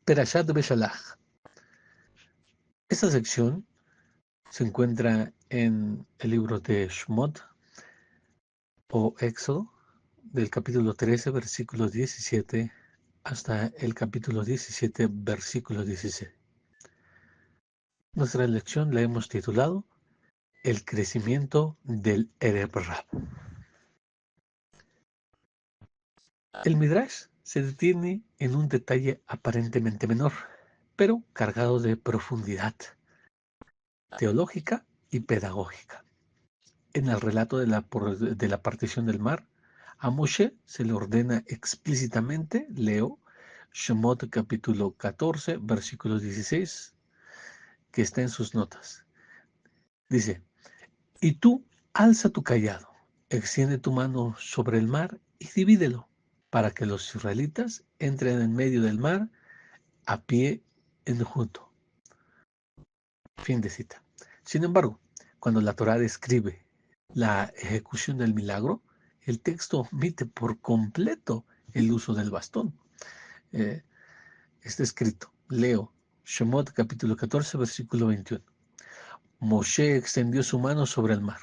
Perashat Beshalach. Esta sección se encuentra en el libro de Shmot o Éxodo, del capítulo 13, versículo 17, hasta el capítulo 17, versículo 16. Nuestra lección la hemos titulado El crecimiento del Ereb Rab. El Midrash se detiene en un detalle aparentemente menor, pero cargado de profundidad teológica y pedagógica. En el relato de la partición del mar, a Moshe se le ordena explícitamente, leo, Shemot capítulo 14, versículo 16, que está en sus notas. Dice, y tú alza tu cayado, extiende tu mano sobre el mar y divídelo, para que los israelitas entren en medio del mar a pie enjuto. Fin de cita. Sin embargo, cuando la Torá describe la ejecución del milagro, el texto omite por completo el uso del bastón. Está escrito, leo, Shemot capítulo 14, versículo 21. Moshe extendió su mano sobre el mar,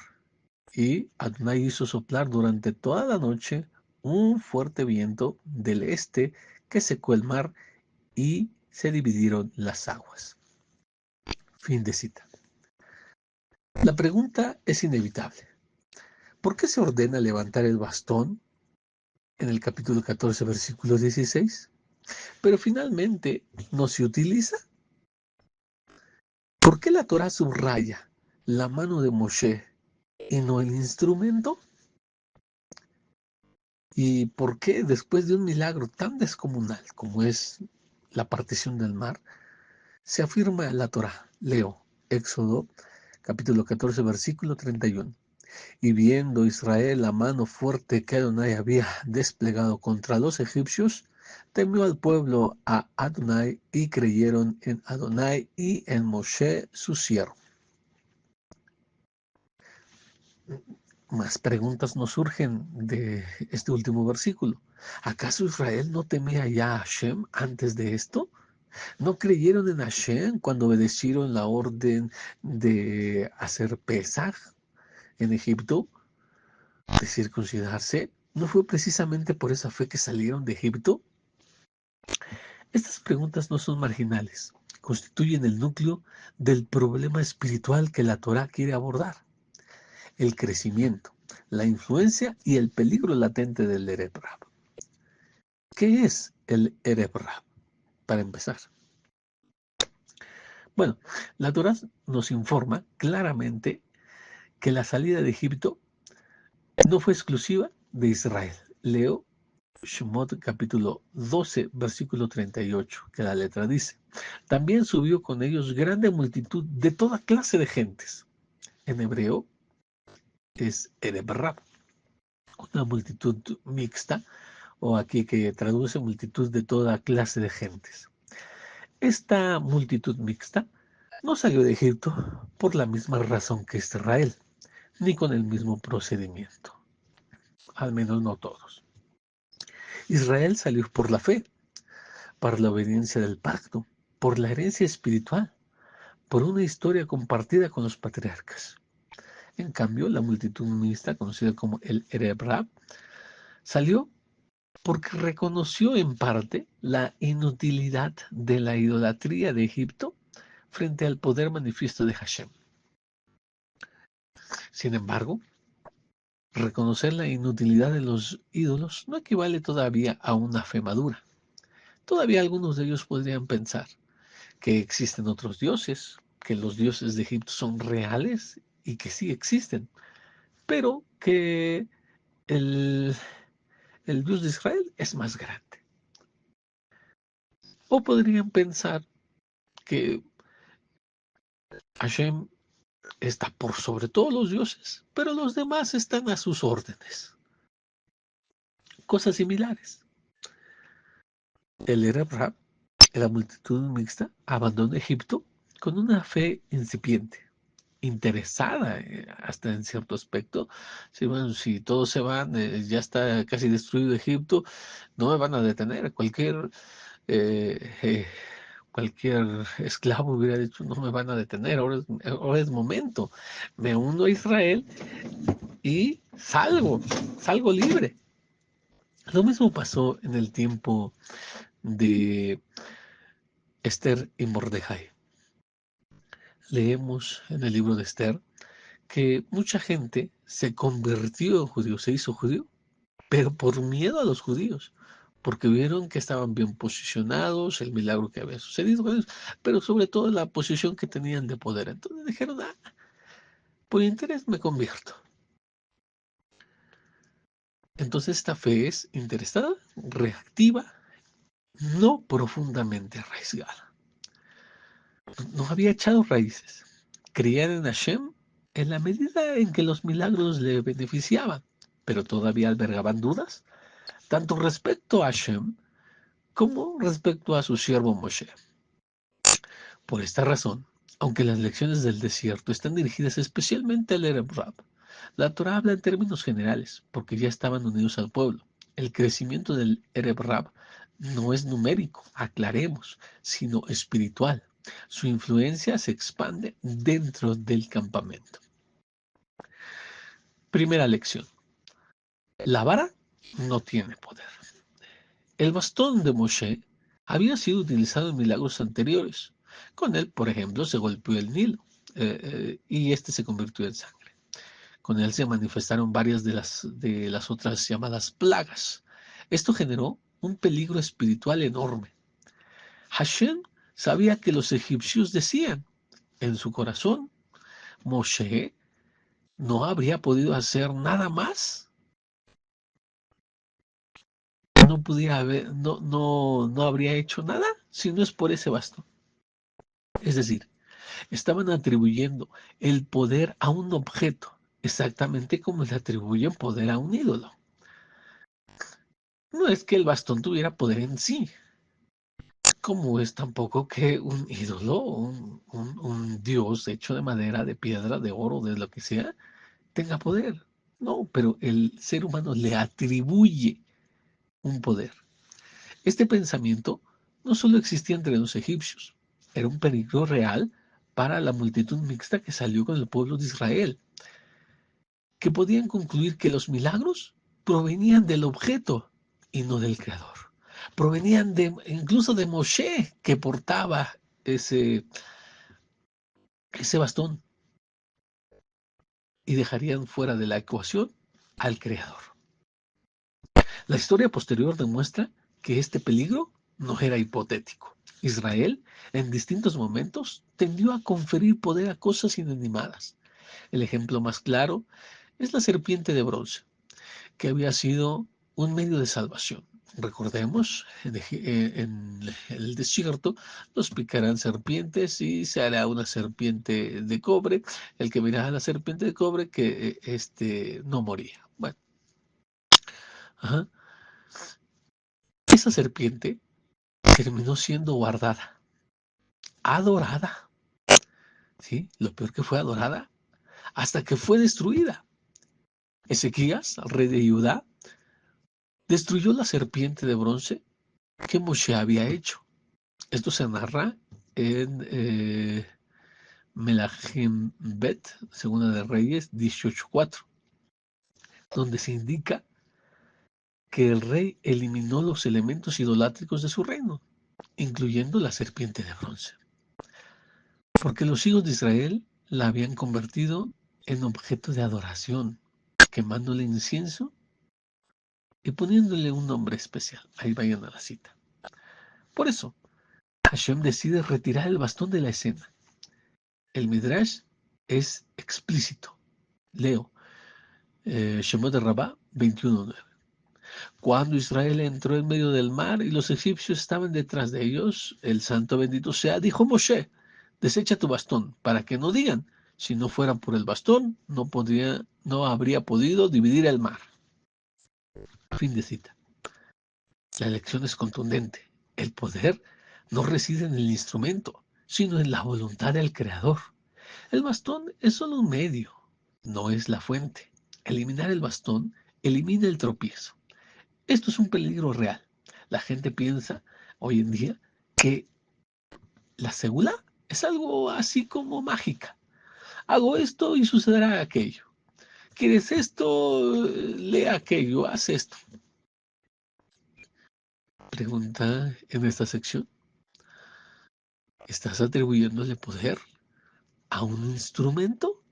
y Adonai hizo soplar durante toda la noche un fuerte viento del este que secó el mar y se dividieron las aguas. Fin de cita. La pregunta es inevitable. ¿Por qué se ordena levantar el bastón en el capítulo 14, versículo 16? Pero finalmente no se utiliza. ¿Por qué la Torá subraya la mano de Moshe y no el instrumento? ¿Y por qué después de un milagro tan descomunal como es la partición del mar, se afirma la Torá? Leo, Éxodo capítulo 14, versículo 31. Y viendo Israel la mano fuerte que Adonai había desplegado contra los egipcios, temió al pueblo a Adonai y creyeron en Adonai y en Moshe su siervo. Más preguntas nos surgen de este último versículo. ¿Acaso Israel no temía ya a Hashem antes de esto? ¿No creyeron en Hashem cuando obedecieron la orden de hacer Pesaj en Egipto, de circuncidarse? ¿No fue precisamente por esa fe que salieron de Egipto? Estas preguntas no son marginales, constituyen el núcleo del problema espiritual que la Torá quiere abordar: el crecimiento, la influencia y el peligro latente del Ereb Rab. ¿Qué es el Ereb Rab? Para empezar, bueno, la Torá nos informa claramente que la salida de Egipto no fue exclusiva de Israel. Leo Shemot capítulo 12, versículo 38, que la letra dice: también subió con ellos grande multitud de toda clase de gentes. En hebreo es Ereb Rab, una multitud mixta, o aquí que traduce multitud de toda clase de gentes. Esta multitud mixta no salió de Egipto por la misma razón que Israel, ni con el mismo procedimiento, al menos no todos. Israel salió por la fe, por la obediencia del pacto, por la herencia espiritual, por una historia compartida con los patriarcas. En cambio, la multitud mixta, conocida como el Ereb Rab, salió porque reconoció en parte la inutilidad de la idolatría de Egipto frente al poder manifiesto de Hashem. Sin embargo, reconocer la inutilidad de los ídolos no equivale todavía a una fe madura. Todavía algunos de ellos podrían pensar que existen otros dioses, que los dioses de Egipto son reales y que sí existen, pero que el Dios de Israel es más grande. O podrían pensar que Hashem está por sobre todos los dioses, pero los demás están a sus órdenes. Cosas similares. El Ereb Rab, la multitud mixta, abandonó Egipto con una fe incipiente, interesada hasta en cierto aspecto. Sí, bueno, si todos se van, ya está casi destruido Egipto, no me van a detener. Cualquier cualquier esclavo hubiera dicho, no me van a detener, ahora es momento. Me uno a Israel y salgo libre. Lo mismo pasó en el tiempo de Esther y Mordejai. Leemos en el libro de Esther que mucha gente se convirtió en judío, se hizo judío, pero por miedo a los judíos, porque vieron que estaban bien posicionados, el milagro que había sucedido con ellos, pero sobre todo la posición que tenían de poder. Entonces dijeron, por interés me convierto. Entonces esta fe es interesada, reactiva, no profundamente arraigada. No había echado raíces. Creían en Hashem en la medida en que los milagros le beneficiaban, pero todavía albergaban dudas, tanto respecto a Hashem como respecto a su siervo Moshe. Por esta razón, aunque las lecciones del desierto están dirigidas especialmente al Ereb Rab, la Torah habla en términos generales, porque ya estaban unidos al pueblo. El crecimiento del Ereb Rab no es numérico, aclaremos, sino espiritual. Su influencia se expande dentro del campamento. Primera lección. La vara no tiene poder. El bastón de Moshe había sido utilizado en milagros anteriores. Con él, por ejemplo, se golpeó el Nilo y este se convirtió en sangre. Con él se manifestaron varias de las otras llamadas plagas. Esto generó un peligro espiritual enorme. Hashem sabía que los egipcios decían en su corazón, Moshe no habría podido hacer nada más. No habría hecho nada si no es por ese bastón. Es decir, estaban atribuyendo el poder a un objeto, exactamente como le atribuyen poder a un ídolo. No es que el bastón tuviera poder en sí, como es tampoco que un ídolo, un dios hecho de madera, de piedra, de oro, de lo que sea, tenga poder. No, pero el ser humano le atribuye un poder. Este pensamiento no solo existía entre los egipcios, era un peligro real para la multitud mixta que salió con el pueblo de Israel, que podían concluir que los milagros provenían del objeto y no del creador. Provenían incluso de Moshe, que portaba ese bastón, y dejarían fuera de la ecuación al creador. La historia posterior demuestra que este peligro no era hipotético. Israel, en distintos momentos, tendió a conferir poder a cosas inanimadas. El ejemplo más claro es la serpiente de bronce, que había sido un medio de salvación. Recordemos, en el desierto los picarán serpientes y se hará una serpiente de cobre. El que miraba a la serpiente de cobre que no moría. Bueno, ajá. Esa serpiente terminó siendo guardada, adorada. ¿Sí? Lo peor que fue adorada hasta que fue destruida. Ezequías, rey de Judá, destruyó la serpiente de bronce que Moshe había hecho. Esto se narra en Melahim Bet, Segunda de Reyes 18:4, donde se indica que el rey eliminó los elementos idolátricos de su reino, incluyendo la serpiente de bronce, porque los hijos de Israel la habían convertido en objeto de adoración, quemándole incienso y poniéndole un nombre especial. Ahí vayan a la cita. Por eso, Hashem decide retirar el bastón de la escena. El Midrash es explícito. Leo, Shemot de Rabá 21:9. Cuando Israel entró en medio del mar y los egipcios estaban detrás de ellos, el santo bendito sea, dijo Moshe, desecha tu bastón, para que no digan, si no fuera por el bastón, no habría podido dividir el mar. Fin de cita. La lección es contundente. El poder no reside en el instrumento, sino en la voluntad del creador. El bastón es solo un medio, no es la fuente. Eliminar el bastón elimina el tropiezo. Esto es un peligro real. La gente piensa hoy en día que La segula es algo así como mágica. Hago esto y sucederá aquello. ¿Quieres esto? Lee aquello, haz esto. Pregunta en esta sección. ¿Estás atribuyéndole poder a un instrumento?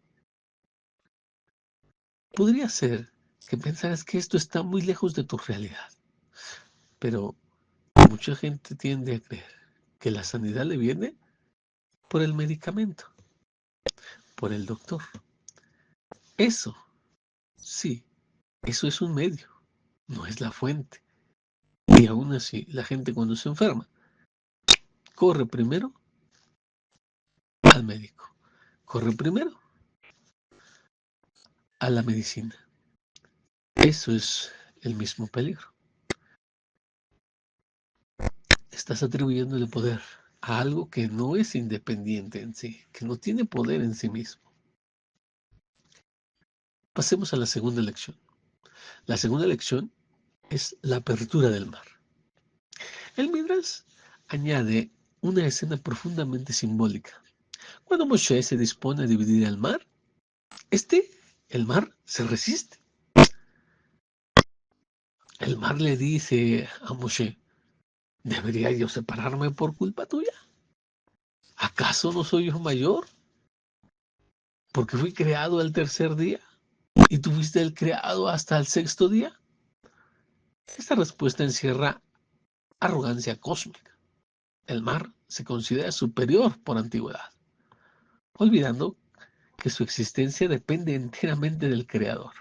Podría ser que pensaras que esto está muy lejos de tu realidad, pero mucha gente tiende a creer que la sanidad le viene por el medicamento, por el doctor. Eso, sí, eso es un medio, no es la fuente. Y aún así, la gente cuando se enferma, corre primero al médico, corre primero a la medicina. Eso es el mismo peligro. Estás atribuyéndole poder a algo que no es independiente en sí, que no tiene poder en sí mismo. Pasemos a la segunda lección. La segunda lección es la apertura del mar. El Midrash añade una escena profundamente simbólica. Cuando Moshe se dispone a dividir el mar, el mar, se resiste. El mar le dice a Moshe, ¿debería yo separarme por culpa tuya? ¿Acaso no soy yo mayor? Porque fui creado el tercer día y tú fuiste el creado hasta el sexto día. Esta respuesta encierra arrogancia cósmica. El mar se considera superior por antigüedad, olvidando que su existencia depende enteramente del creador.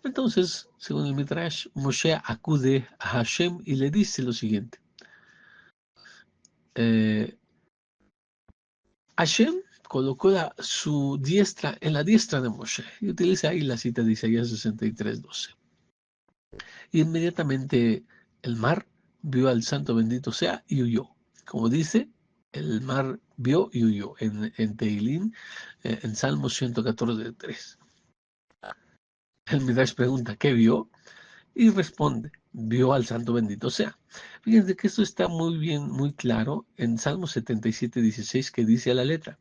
Entonces, según el Midrash, Moshe acude a Hashem y le dice lo siguiente. Hashem colocó su diestra en la diestra de Moshe y utiliza ahí la cita de Isaías 63:12. Inmediatamente el mar vio al santo bendito sea y huyó. Como dice, el mar vio y huyó en Tehilim, en Salmo 114:3. El Midrash pregunta, ¿qué vio? Y responde, vio al santo bendito sea. Fíjense que esto está muy bien, muy claro en Salmo 77:16, que dice a la letra,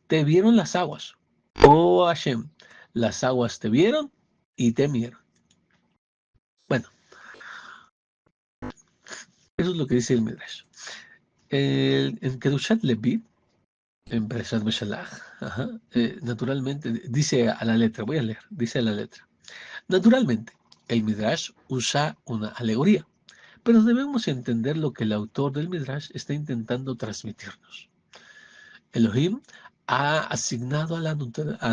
te vieron las aguas, oh Hashem, las aguas te vieron y temieron. Bueno, eso es lo que dice el Midrash. En Kedushat Levi, en Preshat Meshalach, naturalmente, dice a la letra, voy a leer, dice a la letra, naturalmente, el Midrash usa una alegoría, pero debemos entender lo que el autor del Midrash está intentando transmitirnos. Elohim ha asignado a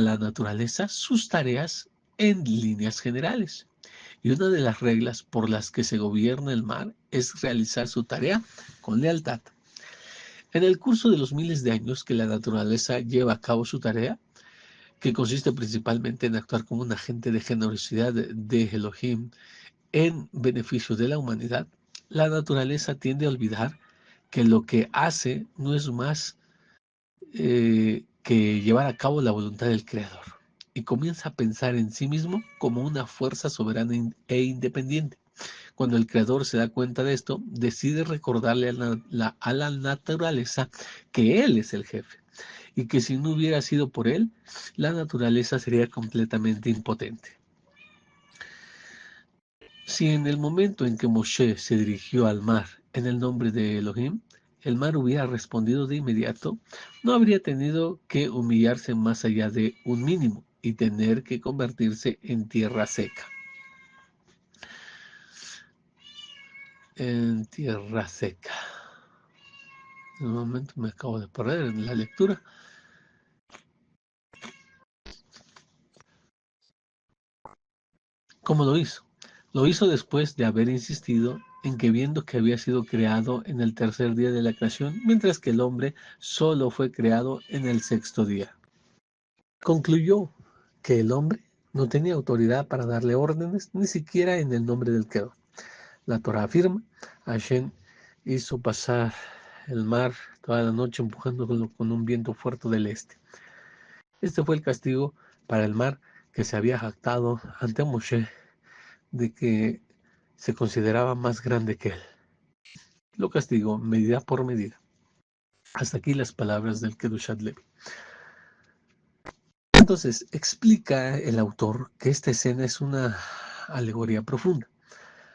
la naturaleza sus tareas en líneas generales. Y una de las reglas por las que se gobierna el mar es realizar su tarea con lealtad. En el curso de los miles de años que la naturaleza lleva a cabo su tarea, que consiste principalmente en actuar como un agente de generosidad de Elohim en beneficio de la humanidad, la naturaleza tiende a olvidar que lo que hace no es más que llevar a cabo la voluntad del Creador y comienza a pensar en sí mismo como una fuerza soberana e independiente. Cuando el Creador se da cuenta de esto, decide recordarle a la naturaleza que Él es el jefe y que si no hubiera sido por Él, la naturaleza sería completamente impotente. Si en el momento en que Moshe se dirigió al mar en el nombre de Elohim, el mar hubiera respondido de inmediato, no habría tenido que humillarse más allá de un mínimo y tener que convertirse en tierra seca. En tierra seca. En un momento me acabo de perder en la lectura. ¿Cómo lo hizo? Lo hizo después de haber insistido en que viendo que había sido creado en el tercer día de la creación, mientras que el hombre solo fue creado en el sexto día. Concluyó que el hombre no tenía autoridad para darle órdenes, ni siquiera en el nombre del Creador. La Torah afirma, Hashem hizo pasar el mar toda la noche empujándolo con un viento fuerte del este. Este fue el castigo para el mar que se había jactado ante Moshe de que se consideraba más grande que él. Lo castigó medida por medida. Hasta aquí las palabras del Kedushat Levi. Entonces, explica el autor que esta escena es una alegoría profunda.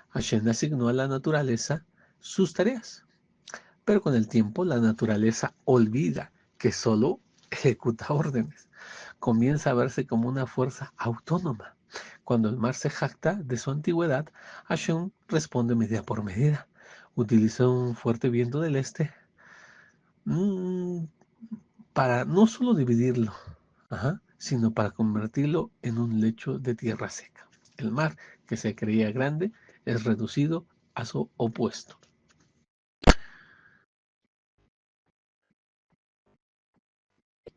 Hashem asignó a la naturaleza sus tareas, pero con el tiempo la naturaleza olvida que solo ejecuta órdenes. Comienza a verse como una fuerza autónoma. Cuando el mar se jacta de su antigüedad, Hashem responde medida por medida. Utiliza un fuerte viento del este para no solo dividirlo, sino para convertirlo en un lecho de tierra seca. El mar, que se creía grande, es reducido a su opuesto.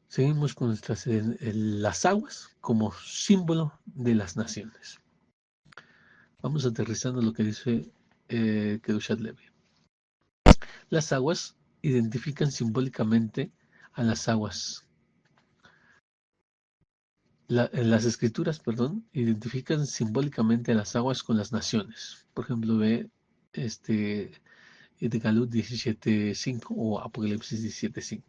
Seguimos con las aguas como símbolo de las naciones. Vamos aterrizando lo que dice Kedushat Levi. Las aguas identifican simbólicamente a las aguas. Las escrituras, identifican simbólicamente a las aguas con las naciones. Por ejemplo, ve de Galut 17.5 o Apocalipsis 17.5,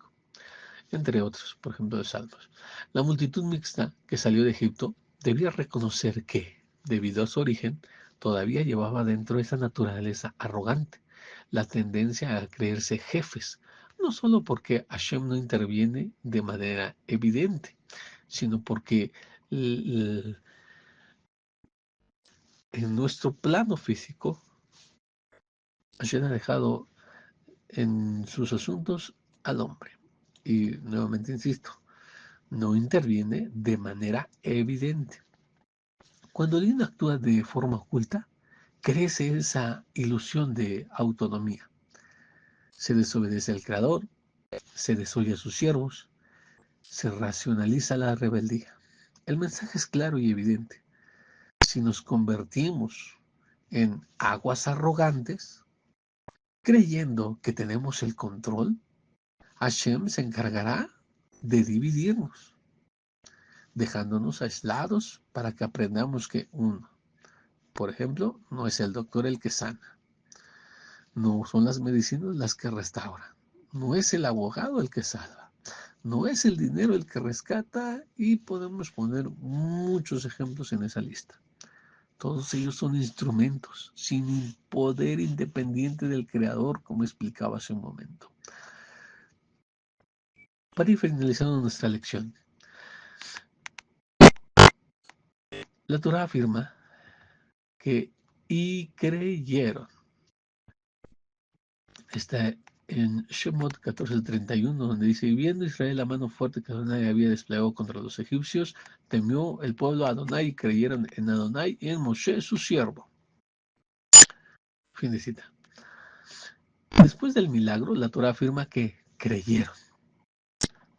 entre otros, por ejemplo, de Salmos. La multitud mixta que salió de Egipto debía reconocer que, debido a su origen, todavía llevaba dentro esa naturaleza arrogante, la tendencia a creerse jefes, no solo porque Hashem no interviene de manera evidente, sino porque en nuestro plano físico, Hashem ha dejado en sus asuntos al hombre. Y nuevamente insisto, no interviene de manera evidente. Cuando el niño actúa de forma oculta, crece esa ilusión de autonomía. Se desobedece al Creador, se desoye a sus siervos, se racionaliza la rebeldía. El mensaje es claro y evidente. Si nos convertimos en aguas arrogantes, creyendo que tenemos el control, Hashem se encargará de dividirnos, dejándonos aislados para que aprendamos que uno, por ejemplo, no es el doctor el que sana, no son las medicinas las que restauran, no es el abogado el que salva, no es el dinero el que rescata, y podemos poner muchos ejemplos en esa lista. Todos ellos son instrumentos sin poder independiente del creador, como explicaba hace un momento. Para ir finalizando nuestra lección, la Torah afirma que y creyeron. Está en Shemot 14:31, donde dice: y viendo Israel la mano fuerte que Adonai había desplegado contra los egipcios, temió el pueblo a Adonai y creyeron en Adonai y en Moshe su siervo. Fin de cita. Después del milagro, la Torah afirma que creyeron.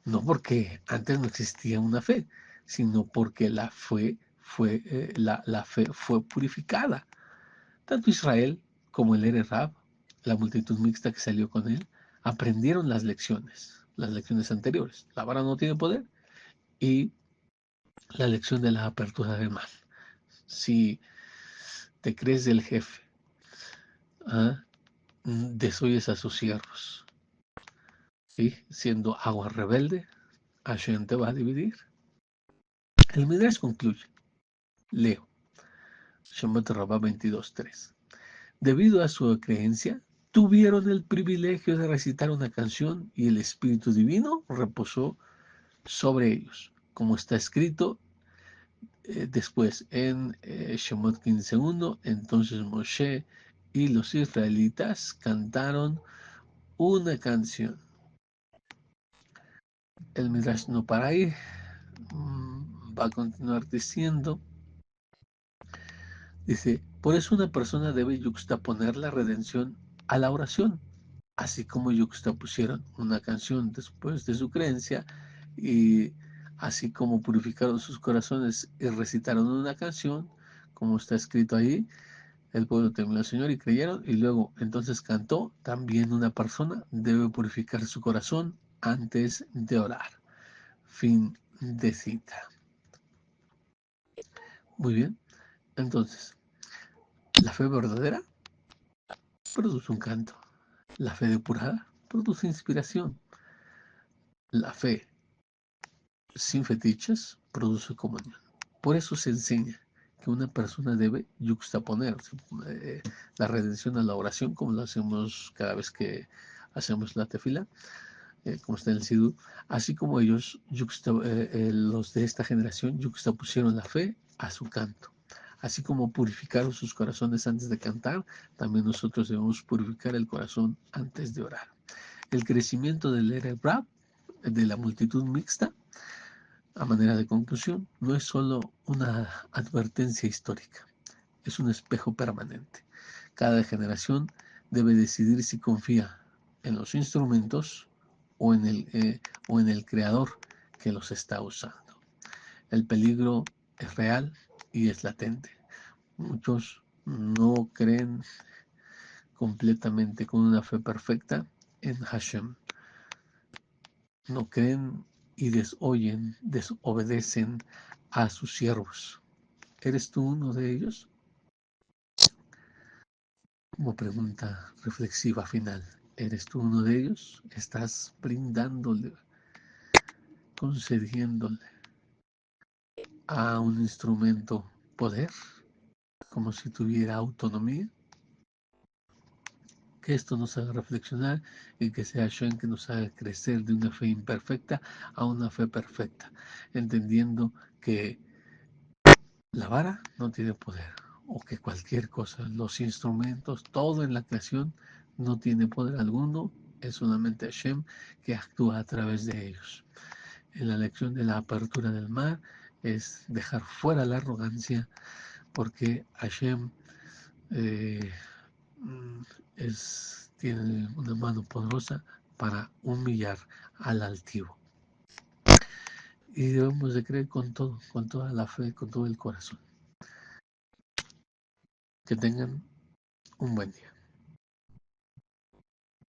No porque antes no existía una fe, sino porque la fe fue purificada. Tanto Israel como el Ererab, la multitud mixta que salió con él, aprendieron las lecciones anteriores. La vara no tiene poder, y la lección de la apertura del mar. Si te crees el jefe, desoyes a sus siervos, ¿sí? Siendo agua rebelde, Hashem te va a dividir. El Midrash concluye, leo, Shemot Rabbah 22:3. Debido a su creencia, tuvieron el privilegio de recitar una canción y el Espíritu Divino reposó sobre ellos, como está escrito después en Shemot 15:1. Entonces Moshe y los israelitas cantaron una canción. El Midrash no para ahí, va a continuar diciendo, dice, por eso una persona debe yuxtaponer la redención a la oración, así como yuxtapusieron una canción después de su creencia, y así como purificaron sus corazones y recitaron una canción, como está escrito ahí, el pueblo temió al Señor y creyeron, y luego entonces cantó, también una persona debe purificar su corazón antes de orar. Fin de cita. Muy bien, entonces, la fe verdadera produce un canto. La fe depurada produce inspiración. La fe sin fetiches produce comunión. Por eso se enseña que una persona debe yuxtaponer la redención a la oración, como lo hacemos cada vez que hacemos la tefila, como está en el Sidú, así como ellos, los de esta generación, yuxtapusieron la fe a su canto. Así como purificaron sus corazones antes de cantar, también nosotros debemos purificar el corazón antes de orar. El crecimiento del Erev Rav, de la multitud mixta, a manera de conclusión, no es solo una advertencia histórica, es un espejo permanente. Cada generación debe decidir si confía en los instrumentos o en el creador que los está usando. El peligro es real y es latente. Muchos no creen completamente con una fe perfecta en Hashem. No creen y desobedecen a sus siervos. ¿Eres tú uno de ellos? Como pregunta reflexiva final, ¿eres tú uno de ellos? ¿Estás brindándole, concediéndole a un instrumento poder, como si tuviera autonomía? Que esto nos haga reflexionar y que sea Hashem que nos haga crecer de una fe imperfecta a una fe perfecta, entendiendo que la vara no tiene poder, o que cualquier cosa, los instrumentos, todo en la creación no tiene poder alguno, es solamente Hashem que actúa a través de ellos. En la lección de la apertura del mar es dejar fuera la arrogancia, porque Hashem eh, tiene una mano poderosa para humillar al altivo. Y debemos de creer con todo, con toda la fe, con todo el corazón. Que tengan un buen día.